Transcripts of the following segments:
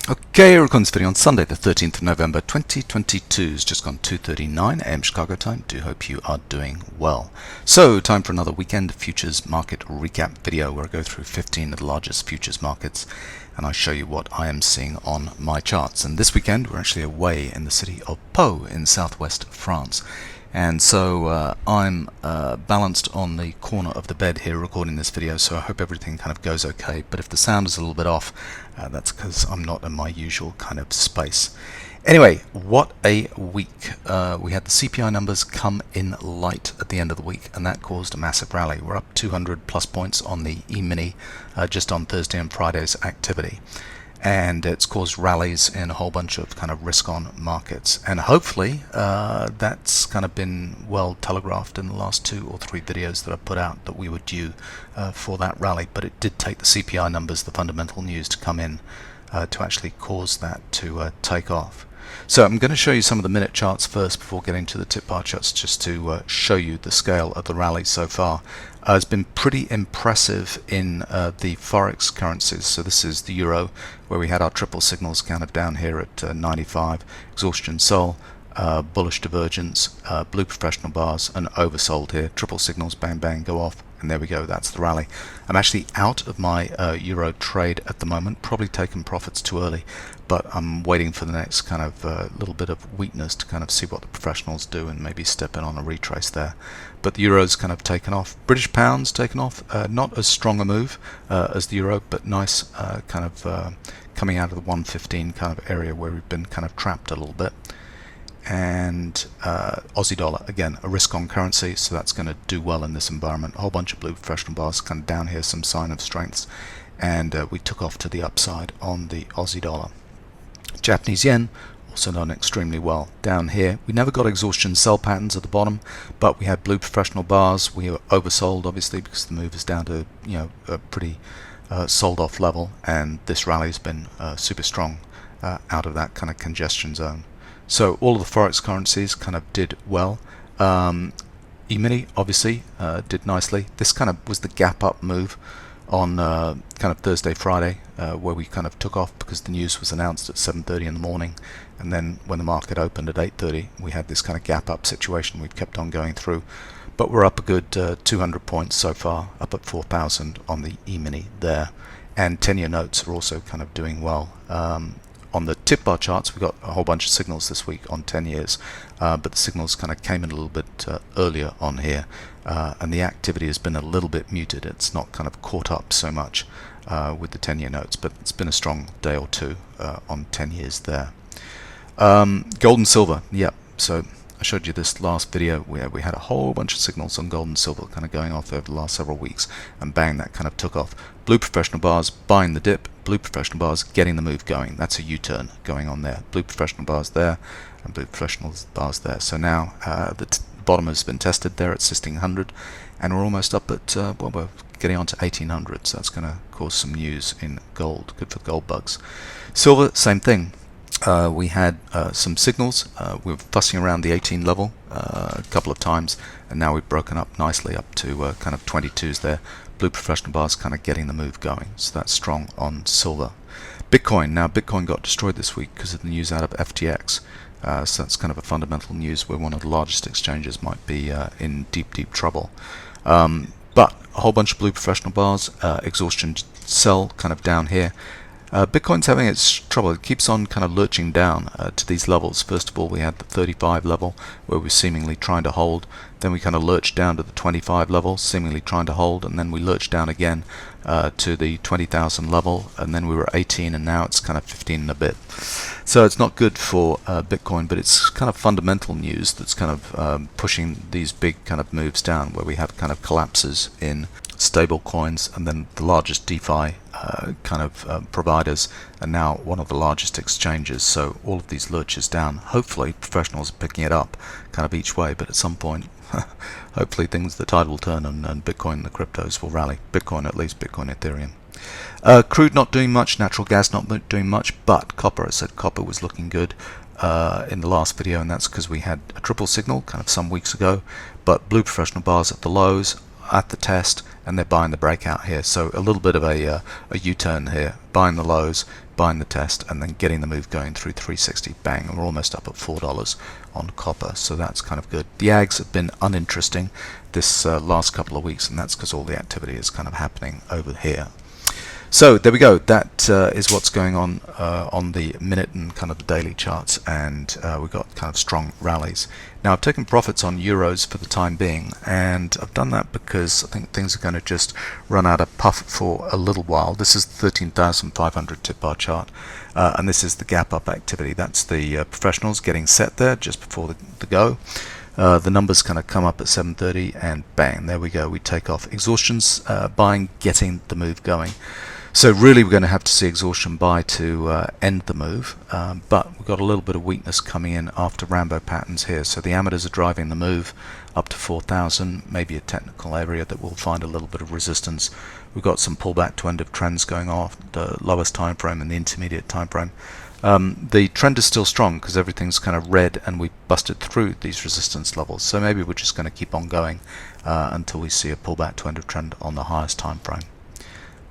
Okay, recording this video on Sunday, the 13th of November 2022. It's just gone 2:39 a.m. Chicago time. Do hope you are doing well. So, time for another weekend futures market recap video where I go through 15 of the largest futures markets and I show you what I am seeing on my charts. And this weekend, we're actually away in the city of Pau in southwest France. And so I'm balanced on the corner of the bed here recording this video, so I hope everything kind of goes okay. But if the sound is a little bit off, that's because I'm not in my usual kind of space. Anyway, what a week. We had the CPI numbers come in light at the end of the week, and that caused a massive rally. We're up 200 plus points on the E-mini just on Thursday and Friday's activity. And it's caused rallies in a whole bunch of kind of risk-on markets, and hopefully that's kind of been well telegraphed in the last 2 or 3 videos that I've put out that we were due for that rally. But it did take the CPI numbers, the fundamental news, to come in to actually cause that to take off. So I'm going to show you some of the minute charts first before getting to the tip bar charts, just to show you the scale of the rally so far. It's been pretty impressive in the Forex currencies. So this is the euro, where we had our triple signals kind of down here at 95, exhaustion sold, bullish divergence, blue professional bars, and oversold here. Triple signals, bang bang, go off, and there we go. That's the rally. I'm actually out of my euro trade at the moment, probably taking profits too early, but I'm waiting for the next kind of little bit of weakness to kind of see what the professionals do and maybe step in on a retrace there. But the euro's kind of taken off. British pound's taken off. Not as strong a move as the euro, but nice kind of coming out of the 115 kind of area where we've been kind of trapped a little bit. And Aussie dollar, again, a risk-on currency, so that's going to do well in this environment. A whole bunch of blue professional bars kind of down here, some sign of strengths, and we took off to the upside on the Aussie dollar. Japanese yen also done extremely well down here. We never got exhaustion sell patterns at the bottom, but we had blue professional bars. We were oversold, obviously, because the move is down to a pretty sold off level, and this rally has been super strong out of that kind of congestion zone. So all of the Forex currencies kind of did well. E-mini obviously did nicely. This kind of was the gap up move on kind of Thursday, Friday, where we kind of took off because the news was announced at 7:30 in the morning, and then when the market opened at 8:30, we had this kind of gap up situation. We've kept on going through, but we're up a good 200 points so far, up at 4,000 on the E-mini there, and 10-year notes are also kind of doing well. On the tip bar charts, we got a whole bunch of signals this week on 10 years, but the signals kind of came in a little bit earlier on here, and the activity has been a little bit muted. It's not kind of caught up so much with the 10-year notes, but it's been a strong day or two on 10 years there. Gold and silver, yep. So I showed you this last video where we had a whole bunch of signals on gold and silver kind of going off over the last several weeks, and bang, that kind of took off. Blue professional bars buying the dip, blue professional bars getting the move going. That's a U-turn going on there. Blue professional bars there and blue professional bars there. So now the bottom has been tested there at 1600, and we're almost up at well, we're getting on to 1800, so that's going to cause some news in gold. Good for gold bugs. Silver, same thing. We had some signals. We were fussing around the 18 level a couple of times, and now we've broken up nicely up to kind of 22s there. Blue professional bars kind of getting the move going, so that's strong on silver. Bitcoin, now Bitcoin got destroyed this week because of the news out of FTX, so that's kind of a fundamental news where one of the largest exchanges might be in deep trouble. But a whole bunch of blue professional bars, exhaustion sell kind of down here. Bitcoin's having its trouble. It keeps on kind of lurching down to these levels. First of all, we had the 35 level where we're seemingly trying to hold. Then we kind of lurched down to the 25 level, seemingly trying to hold, and then we lurched down again to the 20,000 level, and then we were 18, and now it's kind of 15 and a bit. So it's not good for Bitcoin, but it's kind of fundamental news that's kind of pushing these big kind of moves down, where we have kind of collapses in stable coins, and then the largest DeFi kind of providers are now one of the largest exchanges. So all of these lurches down. Hopefully professionals are picking it up kind of each way, but at some point hopefully the tide will turn, and Bitcoin and the cryptos will rally. Bitcoin, at least Bitcoin, Ethereum. Crude not doing much, natural gas not doing much, but copper, I said copper was looking good in the last video, and that's because we had a triple signal kind of some weeks ago, but blue professional bars at the lows, at the test, and they're buying the breakout here. So a little bit of a U-turn here, buying the lows, buying the test, and then getting the move going through 360, bang, and we're almost up at $4 on copper, so that's kind of good. The ags have been uninteresting this last couple of weeks, and that's because all the activity is kind of happening over here. So there we go. That is what's going on the minute and kind of the daily charts, and we've got kind of strong rallies. Now I've taken profits on euros for the time being, and I've done that because I think things are going to just run out of puff for a little while. This is the 13,500 tip bar chart, and this is the gap up activity. That's the professionals getting set there just before the go. The numbers kind of come up at 7:30, and bang, there we go. We take off. Exhaustion's buying, getting the move going. So really we're going to have to see exhaustion buy to end the move, but we've got a little bit of weakness coming in after Rambo patterns here. So the amateurs are driving the move up to 4,000, maybe a technical area that will find a little bit of resistance. We've got some pullback to end of trends going off, the lowest time frame and the intermediate time frame. The trend is still strong because everything's kind of red and we busted through these resistance levels. So maybe we're just going to keep on going until we see a pullback to end of trend on the highest time frame.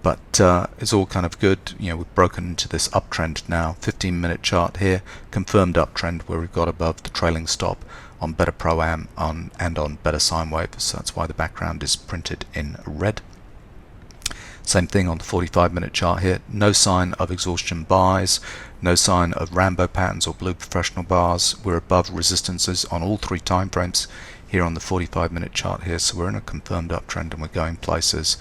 But it's all kind of good. You know, we've broken into this uptrend now. 15-minute chart here, confirmed uptrend where we've got above the trailing stop on better pro-am and on better sine wave. So that's why the background is printed in red. Same thing on the 45-minute chart here. No sign of exhaustion buys, no sign of Rambo patterns or blue professional bars. We're above resistances on all three time frames here on the 45-minute chart here. So we're in a confirmed uptrend and we're going places.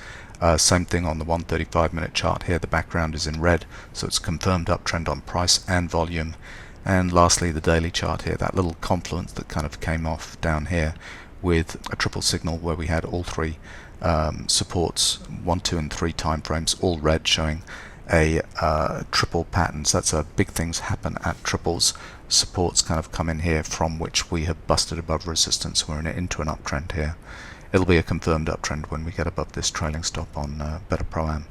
Same thing on the 135-minute chart here. The background is in red, so it's confirmed uptrend on price and volume. And lastly, the daily chart here, that little confluence that kind of came off down here with a triple signal where we had all three supports, 1, 2, and 3 time frames, all red, showing a triple pattern. So that's a big things happen at triples. Supports kind of come in here from which we have busted above resistance. We're into an uptrend here. It'll be a confirmed uptrend when we get above this trailing stop on better pro-am.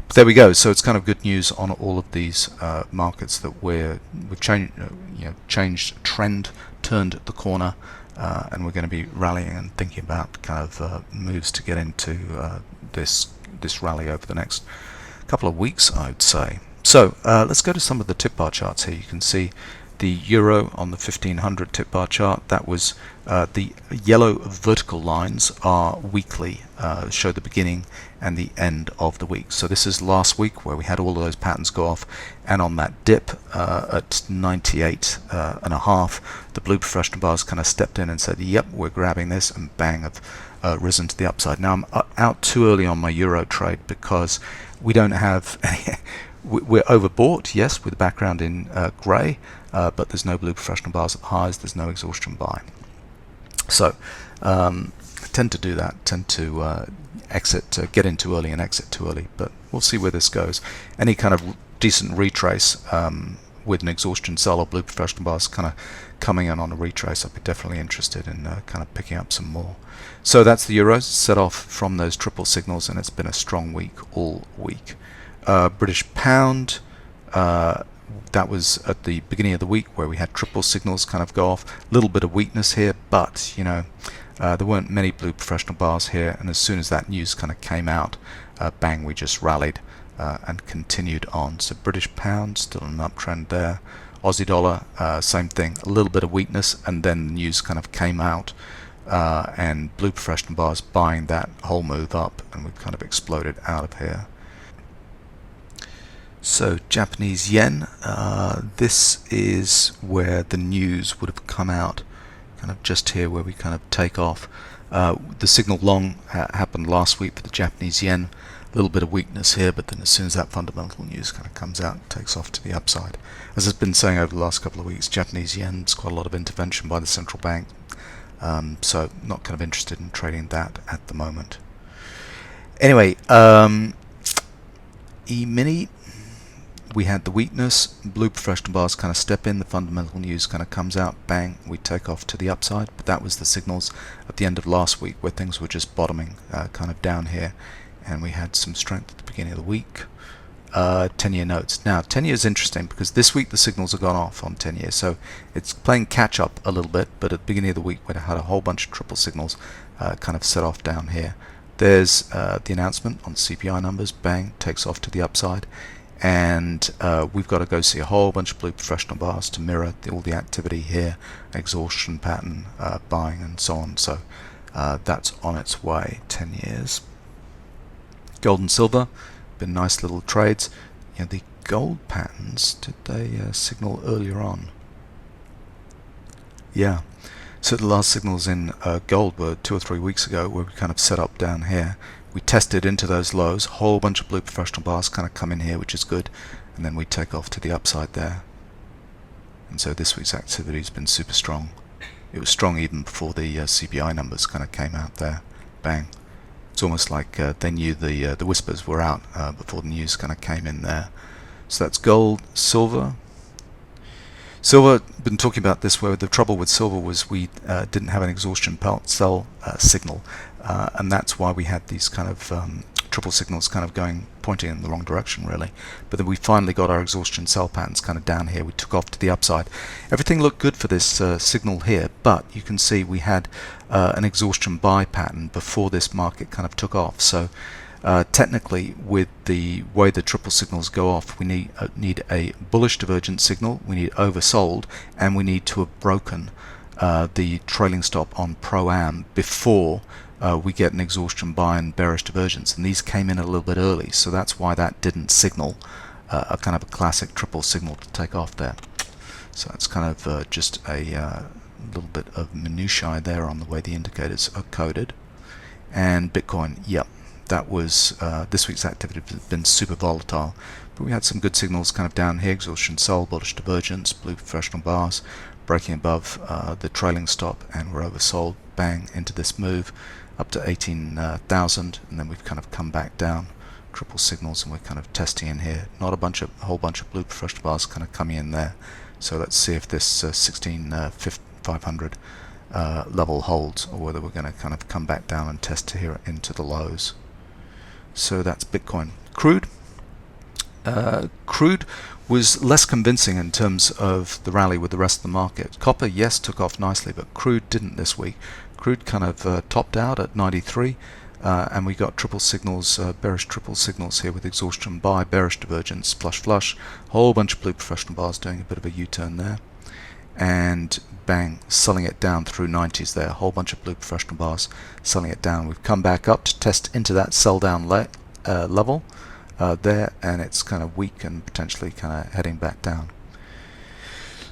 But there we go. So it's kind of good news on all of these markets that we've changed, changed trend, turned the corner, and we're going to be rallying and thinking about kind of moves to get into this rally over the next couple of weeks, I would say. So let's go to some of the tip bar charts here. You can see the euro on the 1500 tip bar chart. That was the yellow vertical lines are weekly, show the beginning and the end of the week. So this is last week where we had all of those patterns go off, and on that dip at 98 and a half, the blue professional bars kind of stepped in and said, yep, we're grabbing this, and bang, have risen to the upside. Now I'm out too early on my euro trade because we don't have any we're overbought, yes, with the background in grey, but there's no blue professional bars at the highs, there's no exhaustion buy. So I tend to do that, tend to get in too early and exit too early, but we'll see where this goes. Any kind of decent retrace with an exhaustion sell or blue professional bars kind of coming in on a retrace, I'd be definitely interested in kind of picking up some more. So that's the euro, set off from those triple signals, and it's been a strong week all week. British pound, that was at the beginning of the week where we had triple signals kind of go off. A little bit of weakness here, but you know, there weren't many blue professional bars here, and as soon as that news kind of came out, bang, we just rallied and continued on. So British pound still an uptrend there. Aussie dollar, same thing, a little bit of weakness, and then the news kind of came out, and blue professional bars buying that whole move up, and we've kind of exploded out of here. So Japanese yen, this is where the news would have come out, kind of just here where we kind of take off. The signal long happened last week for the Japanese yen. A little bit of weakness here, but then as soon as that fundamental news kind of comes out, it takes off to the upside. As I've been saying over the last couple of weeks, Japanese yen, there's quite a lot of intervention by the central bank, so not kind of interested in trading that at the moment. Anyway, E-mini, we had the weakness, blue professional bars kind of step in, the fundamental news kind of comes out, bang, we take off to the upside. But that was the signals at the end of last week where things were just bottoming kind of down here, and we had some strength at the beginning of the week. 10-year notes. Now 10-year is interesting because this week the signals have gone off on 10-year, so it's playing catch up a little bit, but at the beginning of the week we had a whole bunch of triple signals kind of set off down here. There's the announcement on CPI numbers, bang, takes off to the upside. and we've got to go see a whole bunch of blue professional bars to mirror all the activity here, exhaustion pattern, buying and so on. So that's on its way. 10 years. Gold and silver, been nice little trades. You know, the gold patterns, did they signal earlier on? Yeah, so the last signals in gold were 2 or 3 weeks ago, where we kind of set up down here. We tested into those lows, whole bunch of blue professional bars kind of come in here, which is good, and then we take off to the upside there. And so this week's activity has been super strong. It was strong even before the CPI numbers kind of came out there. Bang. It's almost like they knew the whispers were out before the news kind of came in there. So that's gold. Silver. Silver, been talking about this, where the trouble with silver was we didn't have an exhaustion sell signal, and that's why we had these kind of triple signals kind of pointing in the wrong direction, really. But then we finally got our exhaustion sell patterns kind of down here. We took off to the upside. Everything looked good for this signal here, but you can see we had an exhaustion buy pattern before this market kind of took off. So technically, with the way the triple signals go off, we need a bullish divergent signal, we need oversold, and we need to have broken the trailing stop on Pro-Am before we get an exhaustion buy and bearish divergence. And these came in a little bit early, so that's why that didn't signal a kind of a classic triple signal to take off there. So it's kind of just a little bit of minutiae there on the way the indicators are coded. And Bitcoin, yep. That was this week's activity has been super volatile, but we had some good signals kind of down here. Exhaustion sell, bullish divergence, blue professional bars breaking above the trailing stop, and we're oversold. Bang into this move up to 18,000, and then we've kind of come back down. Triple signals, and we're kind of testing in here. Not a whole bunch of blue professional bars kind of coming in there. So let's see if this 16,500 level holds, or whether we're going to kind of come back down and test here into the lows. So that's Bitcoin. Crude. Crude was less convincing in terms of the rally with the rest of the market. Copper, yes, took off nicely, but crude didn't this week. Crude kind of topped out at 93, and we got triple signals, bearish triple signals here with exhaustion buy, bearish divergence, flush, whole bunch of blue professional bars doing a bit of a U-turn there, and bang, selling it down through 90s there. A whole bunch of blue professional bars selling it down. We've come back up to test into that sell down level there, and it's kind of weak and potentially kind of heading back down.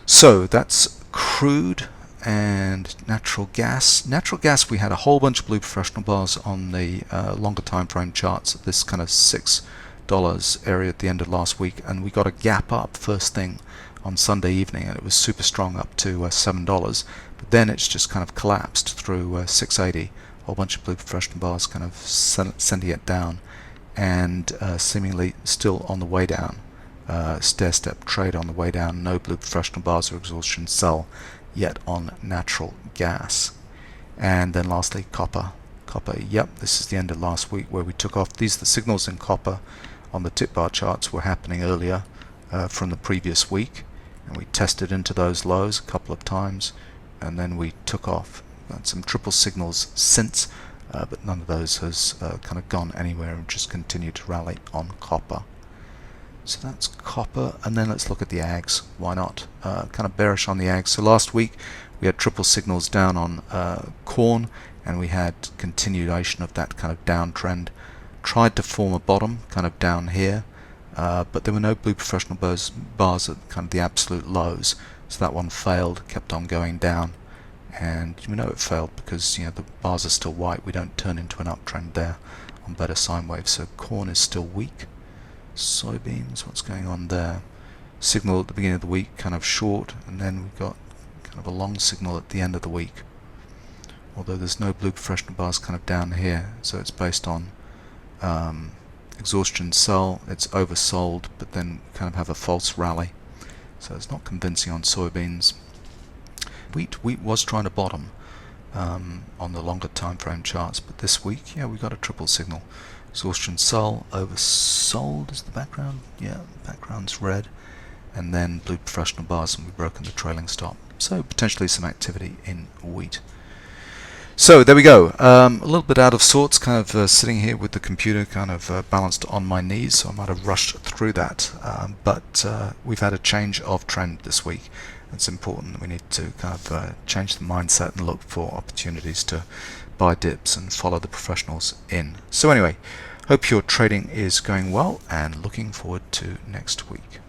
So that's crude. And natural gas. Natural gas, we had a whole bunch of blue professional bars on the longer time frame charts at this kind of $6 area at the end of last week, and we got a gap up first thing on Sunday evening, and it was super strong up to $7, but then it's just kind of collapsed through 680. A whole bunch of blue professional bars kind of sending it down, and seemingly still on the way down. Stair-step trade on the way down. No blue professional bars or exhaustion sell yet on natural gas. And then lastly, copper. Copper, yep, this is the end of last week where we took off. These are the signals in copper on the tip bar charts were happening earlier from the previous week, and we tested into those lows a couple of times, and then we took off. We've had some triple signals since, but none of those has kind of gone anywhere, and just continued to rally on copper. So that's copper, and then let's look at the ags. Why not? Kind of bearish on the ags. So last week we had triple signals down on corn, and we had continuation of that kind of downtrend. Tried to form a bottom kind of down here, but there were no blue professional bars at kind of the absolute lows, so that one failed, kept on going down, and you know it failed because the bars are still white. We don't turn into an uptrend there on better sine waves. So corn is still weak. Soybeans, what's going on there? Signal at the beginning of the week kind of short, and then we've got kind of a long signal at the end of the week, although there's no blue professional bars kind of down here, so it's based on exhaustion sell. It's oversold, but then kind of have a false rally, so it's not convincing on soybeans. Wheat was trying to bottom on the longer time frame charts, but this week, we got a triple signal. Exhaustion sell, oversold is the background. Yeah, the background's red, and then blue professional bars, and we've broken the trailing stop. So potentially some activity in wheat. So there we go. A little bit out of sorts, kind of sitting here with the computer kind of balanced on my knees, so I might have rushed through that. But we've had a change of trend this week. It's important. We need to kind of change the mindset and look for opportunities to buy dips and follow the professionals in. So anyway, hope your trading is going well and looking forward to next week.